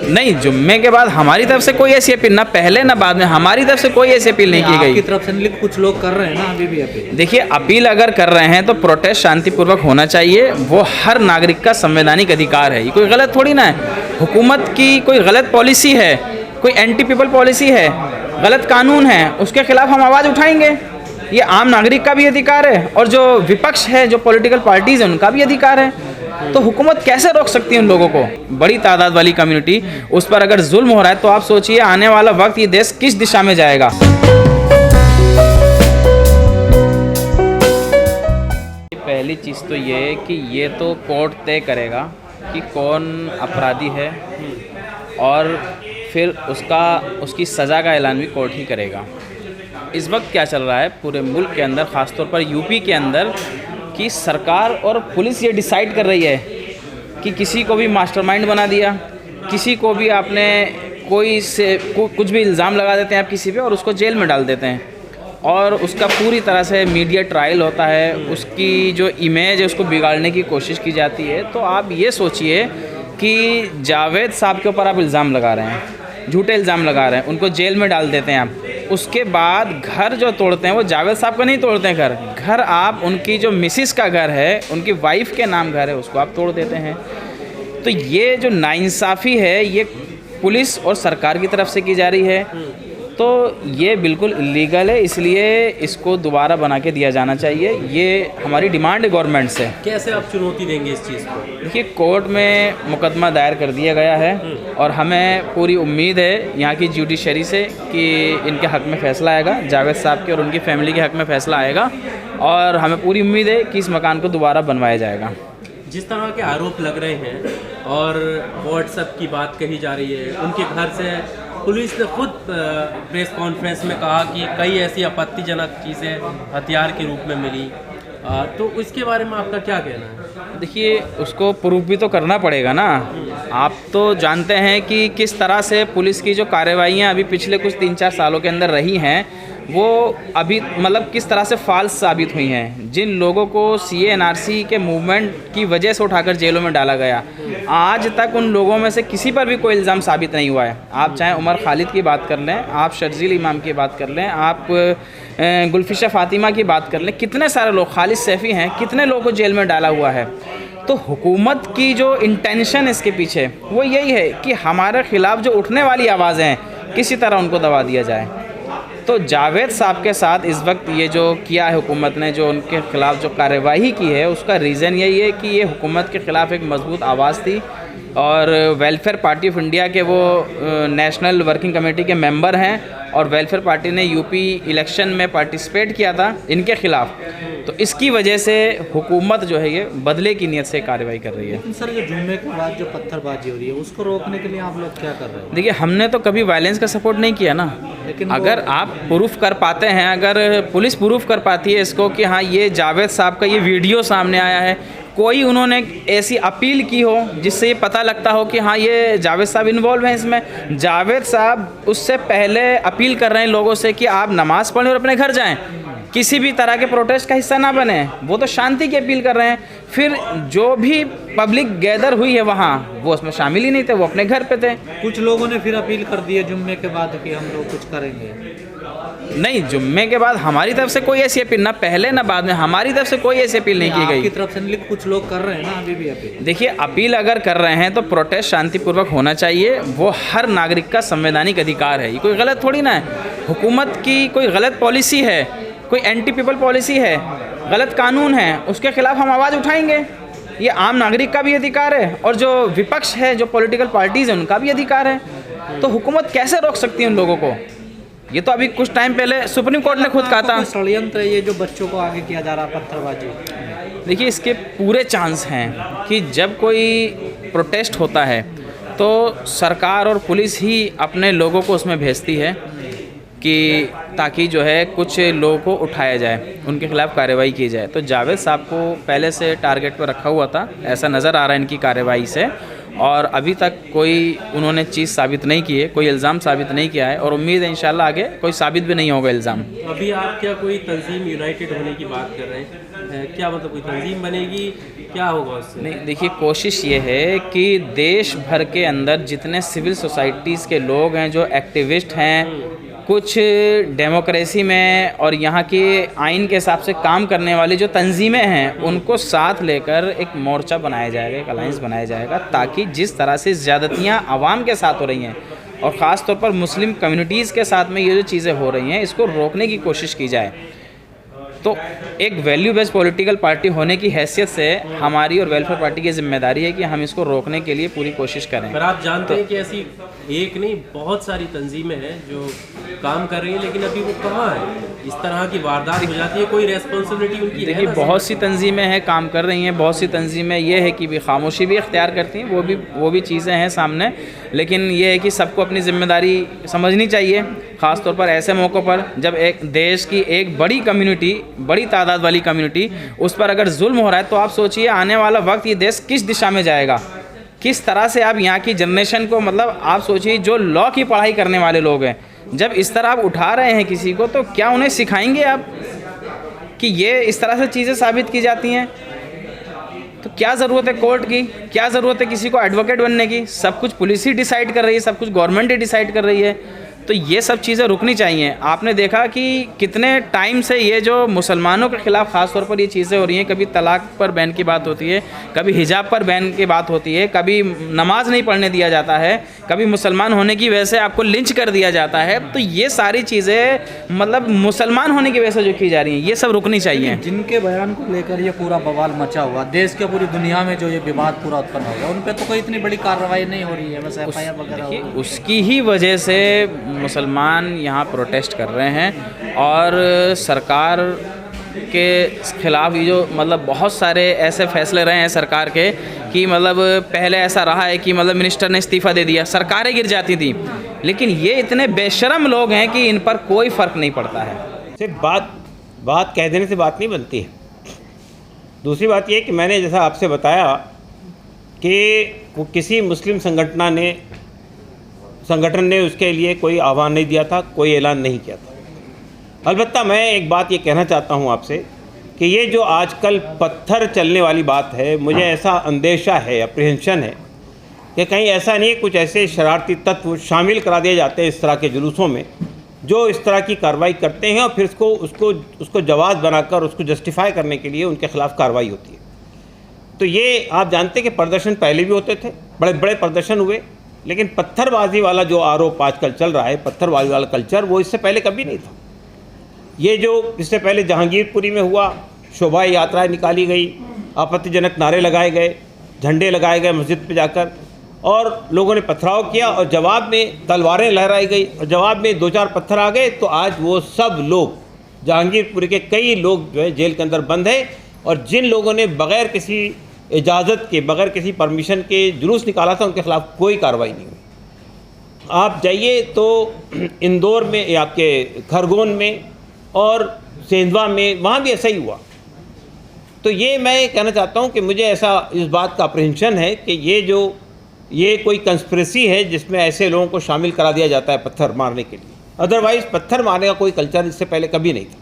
नहीं, जुम्मे के बाद हमारी तरफ से कोई ऐसी अपील, ना पहले ना बाद में, हमारी तरफ से कोई ऐसी अपील नहीं की गई। आपकी तरफ से नहीं, कुछ लोग कर रहे हैं ना अभी भी अपील। देखिए, अपील अगर कर रहे हैं तो प्रोटेस्ट शांतिपूर्वक होना चाहिए, वो हर नागरिक का संवैधानिक अधिकार है। ये कोई गलत थोड़ी ना है। हुकूमत की कोई गलत पॉलिसी है, कोई एंटी पीपल पॉलिसी है, गलत कानून है, उसके खिलाफ हम आवाज़ उठाएंगे। ये आम नागरिक का भी अधिकार है और जो विपक्ष है, जो पॉलिटिकल पार्टीज़ हैं, उनका भी अधिकार है। तो हुकूमत कैसे रोक सकती है उन लोगों को? बड़ी तादाद वाली कम्युनिटी, उस पर अगर जुल्म हो रहा है तो आप सोचिए आने वाला वक्त ये देश किस दिशा में जाएगा। पहली चीज़ तो ये है कि ये तो कोर्ट तय करेगा कि कौन अपराधी है और फिर उसकी सज़ा का ऐलान भी कोर्ट ही करेगा। इस वक्त क्या चल रहा है पूरे मुल्क के अंदर, ख़ासतौर पर यूपी के अंदर, कि सरकार और पुलिस ये डिसाइड कर रही है कि किसी को भी मास्टरमाइंड बना दिया, किसी को भी आपने कुछ भी इल्ज़ाम लगा देते हैं आप किसी पे और उसको जेल में डाल देते हैं और उसका पूरी तरह से मीडिया ट्रायल होता है, उसकी जो इमेज है उसको बिगाड़ने की कोशिश की जाती है। तो आप ये सोचिए कि जावेद साहब के ऊपर आप इल्ज़ाम लगा रहे हैं, झूठे इल्ज़ाम लगा रहे हैं, उनको जेल में डाल देते हैं आप, उसके बाद घर जो तोड़ते हैं वो जावेद साहब का नहीं तोड़ते हैं, घर आप उनकी जो मिसिस का घर है, उनकी वाइफ के नाम घर है, उसको आप तोड़ देते हैं। तो ये जो नाइंसाफ़ी है ये पुलिस और सरकार की तरफ से की जा रही है, तो ये बिल्कुल इलीगल है, इसलिए इसको दोबारा बना के दिया जाना चाहिए। ये हमारी डिमांड है गवर्नमेंट से। कैसे आप चुनौती देंगे इस चीज़ को? देखिए, कोर्ट में मुकदमा दायर कर दिया गया है और हमें पूरी उम्मीद है यहाँ की जुडिशरी से कि इनके हक़ में फ़ैसला आएगा, जावेद साहब के और उनकी फैमिली के हक़ में फ़ैसला आएगा और हमें पूरी उम्मीद है कि इस मकान को दोबारा बनवाया जाएगा। जिस तरह के आरोप लग रहे हैं और व्हाट्सएप की बात कही जा रही है, उनके घर से पुलिस ने खुद प्रेस कॉन्फ्रेंस में कहा कि कई ऐसी आपत्तिजनक चीज़ें हथियार के रूप में मिली, तो इसके बारे में आपका क्या कहना है? देखिए, उसको प्रूफ भी तो करना पड़ेगा ना। आप तो जानते हैं कि किस तरह से पुलिस की जो कार्रवाइयाँ अभी पिछले कुछ 3-4 सालों के अंदर रही हैं, वो अभी मतलब किस तरह से फाल्स साबित हुई हैं। जिन लोगों को CA-NRC के मूवमेंट की वजह से उठाकर जेलों में डाला गया, आज तक उन लोगों में से किसी पर भी कोई इल्ज़ाम साबित नहीं हुआ है। आप चाहे उमर खालिद की बात कर लें, आप शर्जील इमाम की बात कर लें, आप गुलफिशा फ़ातिमा की बात कर लें, कितने सारे लोग, खालिद सैफ़ी हैं, कितने लोगों को जेल में डाला हुआ है। तो हुकूमत की जो इंटेंशन इसके पीछे वो यही है कि हमारे ख़िलाफ़ जो उठने वाली आवाज़ें हैं किसी तरह उनको दबा दिया जाए। तो जावेद साहब के साथ इस वक्त ये जो किया है हुकूमत ने, जो उनके ख़िलाफ़ जो कार्रवाई की है, उसका रीज़न यही है कि ये हुकूमत के ख़िलाफ़ एक मजबूत आवाज़ थी और वेलफेयर पार्टी ऑफ इंडिया के वो नेशनल वर्किंग कमेटी के मेंबर हैं और वेलफेयर पार्टी ने यूपी इलेक्शन में पार्टिसिपेट किया था इनके ख़िलाफ़। तो इसकी वजह से हुकूमत जो है ये बदले की नीयत से कार्रवाई कर रही है। सर, जो जुम्मे के बाद जो पत्थरबाजी हो रही है उसको रोकने के लिए आप लोग क्या कर रहे हैं? देखिए, हमने तो कभी वायलेंस का सपोर्ट नहीं किया ना, लेकिन अगर आप प्रूफ कर पाते हैं, अगर पुलिस प्रूफ कर पाती है इसको कि हाँ ये जावेद साहब का ये वीडियो सामने आया है, कोई उन्होंने ऐसी अपील की हो जिससे ये पता लगता हो कि हाँ ये जावेद साहब इन्वॉल्व हैं इसमें, जावेद साहब उससे पहले अपील कर रहे हैं लोगों से कि आप नमाज़ पढ़ें और अपने घर जाएं, किसी भी तरह के प्रोटेस्ट का हिस्सा ना बने। वो तो शांति की अपील कर रहे हैं। फिर जो भी पब्लिक गैदर हुई है वहाँ, वो उसमें शामिल ही नहीं थे, वो अपने घर पे थे। कुछ लोगों ने फिर अपील कर दी है जुम्मे के बाद कि हम लोग कुछ करेंगे। नहीं, जुम्मे के बाद हमारी तरफ से कोई ऐसी अपील, ना पहले ना बाद में, हमारी तरफ से कोई ऐसी अपील नहीं की गई। आपकी तरफ से नहीं, कुछ लोग कर रहे हैं ना अभी भी अपील। देखिए, अपील अगर कर रहे हैं तो प्रोटेस्ट शांतिपूर्वक होना चाहिए, वो हर नागरिक का संवैधानिक अधिकार है। ये कोई गलत थोड़ी ना है। हुकूमत की कोई गलत पॉलिसी है, कोई एंटी पीपल पॉलिसी है, गलत कानून है, उसके खिलाफ हम आवाज़ उठाएंगे। ये आम नागरिक का भी अधिकार है और जो विपक्ष है, जो पॉलिटिकल पार्टीज़ हैं, उनका भी अधिकार है। तो हुकूमत कैसे रोक सकती है उन लोगों को? ये तो अभी कुछ टाइम पहले सुप्रीम कोर्ट ने खुद कहा था। षड्यंत्र ये जो बच्चों को आगे किया जा रहा है पत्थरबाजी, देखिए, इसके पूरे चांस हैं कि जब कोई प्रोटेस्ट होता है तो सरकार और पुलिस ही अपने लोगों को उसमें भेजती है कि ताकि जो है कुछ लोगों को उठाया जाए, उनके खिलाफ़ कार्रवाई की जाए। तो जावेद साहब को पहले से टारगेट पर रखा हुआ था, ऐसा नज़र आ रहा है इनकी कार्रवाई से, और अभी तक कोई उन्होंने चीज़ साबित नहीं की है, कोई इल्ज़ाम साबित नहीं किया है और उम्मीद है इंशाल्लाह आगे कोई साबित भी नहीं होगा इल्ज़ाम। अभी आप क्या कोई तंजीम यूनाइटेड होने की बात कर रहे हैं? क्या मतलब कोई तंजीम बनेगी क्या होगा उससे? नहीं, देखिए, कोशिश ये है कि देश भर के अंदर जितने सिविल सोसाइटीज़ के लोग हैं, जो एक्टिविस्ट हैं, कुछ डेमोक्रेसी में और यहाँ के आइन के हिसाब से काम करने वाली जो तंजीमें हैं, उनको साथ लेकर एक मोर्चा बनाया जाएगा, एक अलायंस बनाया जाएगा, ताकि जिस तरह से ज़्यादतियाँ आवाम के साथ हो रही हैं और ख़ास तौर पर मुस्लिम कम्युनिटीज़ के साथ में ये जो चीज़ें हो रही हैं, इसको रोकने की कोशिश की जाए। तो एक वैल्यू बेस्ड पॉलिटिकल पार्टी होने की हैसियत से हमारी और वेलफेयर पार्टी की जिम्मेदारी है कि हम इसको रोकने के लिए पूरी कोशिश करें। पर आप जानते हैं कि ऐसी एक नहीं बहुत सारी तंजीमें हैं जो काम कर रही हैं, लेकिन अभी वो कहाँ है? इस तरह की वारदात हो जाती है, कोई रेस्पॉन्सिबिलिटी उनकी है? देखिए, बहुत सी तंजीमें हैं, काम कर रही हैं, बहुत सी तंजीमें ये है कि भी खामोशी भी इख्तियार करती हैं, वो भी चीज़ें हैं सामने, लेकिन ये है कि सबको अपनी ज़िम्मेदारी समझनी चाहिए, ख़ास तौर पर ऐसे मौक़ों पर जब एक देश की एक बड़ी कम्युनिटी, बड़ी तादाद वाली कम्युनिटी, उस पर अगर जुल्म हो रहा है, तो आप सोचिए आने वाला वक्त ये देश किस दिशा में जाएगा, किस तरह से आप यहाँ की जनरेशन को, मतलब आप सोचिए जो लॉ की पढ़ाई करने वाले लोग हैं, जब इस तरह आप उठा रहे हैं किसी को, तो क्या उन्हें सिखाएंगे आप कि ये इस तरह से चीज़ें साबित की जाती हैं? तो क्या ज़रूरत है कोर्ट की, क्या ज़रूरत है किसी को एडवोकेट बनने की? सब कुछ पुलिस ही डिसाइड कर रही है, सब कुछ गवर्नमेंट ही डिसाइड कर रही है। तो ये सब चीज़ें रुकनी चाहिए। आपने देखा कि कितने टाइम से ये जो मुसलमानों के ख़िलाफ़ ख़ास तौर पर ये चीज़ें हो रही हैं, कभी तलाक पर बैन की बात होती है, कभी हिजाब पर बैन की बात होती है, कभी नमाज नहीं पढ़ने दिया जाता है, कभी मुसलमान होने की वजह से आपको लिंच कर दिया जाता है। तो ये सारी चीज़ें मतलब मुसलमान होने की वजह से जो की जा रही हैं, ये सब रुकनी चाहिए। जिनके बयान को लेकर ये पूरा बवाल मचा हुआ, देश के पूरी दुनिया में जो ये विवाद पूरा उत्पन्न हो गया, उन पर तो कोई इतनी बड़ी कार्रवाई नहीं हो रही है, बस FIR वगैरह। उसकी ही वजह से मुसलमान यहाँ प्रोटेस्ट कर रहे हैं और सरकार के ख़िलाफ़ ये जो मतलब बहुत सारे ऐसे फैसले रहे हैं सरकार के कि मतलब पहले ऐसा रहा है कि मतलब मिनिस्टर ने इस्तीफ़ा दे दिया, सरकारें गिर जाती थी, लेकिन ये इतने बेशरम लोग हैं कि इन पर कोई फ़र्क नहीं पड़ता है। सिर्फ बात कह देने से बात नहीं बनती है। दूसरी बात ये कि मैंने जैसा आपसे बताया कि किसी मुस्लिम संगठन ने उसके लिए कोई आह्वान नहीं दिया था, कोई ऐलान नहीं किया था। अलबत्ता मैं एक बात ये कहना चाहता हूँ आपसे कि ये जो आजकल पत्थर चलने वाली बात है, मुझे ऐसा अंदेशा है, अप्रीहेंशन है कि कहीं ऐसा नहीं कुछ ऐसे शरारती तत्व शामिल करा दिए जाते हैं इस तरह के जुलूसों में, जो इस तरह की कार्रवाई करते हैं और फिर उसको जवाब बनाकर उसको जस्टिफाई करने के लिए उनके ख़िलाफ़ कार्रवाई होती है। तो ये आप जानते हैं कि प्रदर्शन पहले भी होते थे, बड़े बड़े प्रदर्शन हुए, लेकिन पत्थरबाजी वाला जो आरोप आजकल चल रहा है, पत्थरबाजी वाला कल्चर, वो इससे पहले कभी नहीं था। ये जो इससे पहले जहांगीरपुरी में हुआ, शोभा यात्राएं निकाली गई, आपत्तिजनक नारे लगाए गए, झंडे लगाए गए मस्जिद पे जाकर, और लोगों ने पथराव किया और जवाब में तलवारें लहराई गई और जवाब में 2-4 पत्थर आ गए, तो आज वो सब लोग, जहांगीरपुरी के कई लोग जो है जेल के अंदर बंद है, और जिन लोगों ने बग़ैर किसी इजाज़त के, बग़ैर किसी परमिशन के जुलूस निकाला था, उनके ख़िलाफ़ कोई कार्रवाई नहीं हुई। आप जाइए तो इंदौर में, आपके खरगोन में और सेंधवा में, वहाँ भी ऐसा ही हुआ। तो ये मैं कहना चाहता हूँ कि मुझे ऐसा इस बात का अप्रीहेंशन है कि ये कोई कंस्पिरेसी है जिसमें ऐसे लोगों को शामिल करा दिया जाता है पत्थर मारने के लिए। अदरवाइज़ पत्थर मारने का कोई कल्चर इससे पहले कभी नहीं था।